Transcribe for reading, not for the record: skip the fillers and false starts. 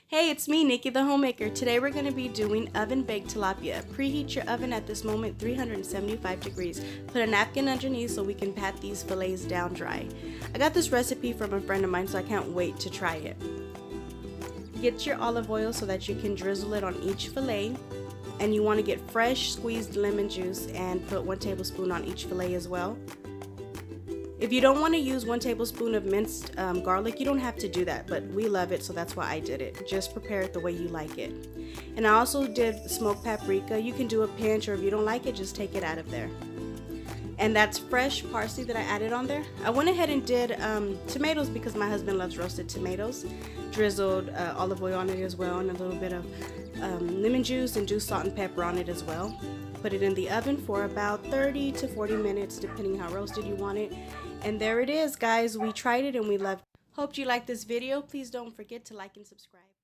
Hey, it's me, Nikki the Homemaker. Today we're going to be doing oven-baked tilapia. Preheat your oven at this moment 375 degrees. Put a napkin underneath so we can pat these fillets down dry. I got this recipe from a friend of mine, so I can't wait to try it. Get your olive oil so that you can drizzle it on each fillet. And you want to get fresh squeezed lemon juice and put 1 tablespoon on each fillet as well. If you don't want to use 1 tablespoon of minced garlic, you don't have to do that, but we love it, so that's why I did it. Just prepare it the way you like it. And I also did smoked paprika. You can do a pinch, or if you don't like it, just take it out of there. And that's fresh parsley that I added on there. I went ahead and did tomatoes because my husband loves roasted tomatoes. Drizzled olive oil on it as well, and a little bit of lemon juice and salt and pepper on it as well. Put it in the oven for about 30 to 40 minutes, depending how roasted you want it. And there it is, guys. We tried it and we loved it. Hope you liked this video. Please don't forget to like and subscribe.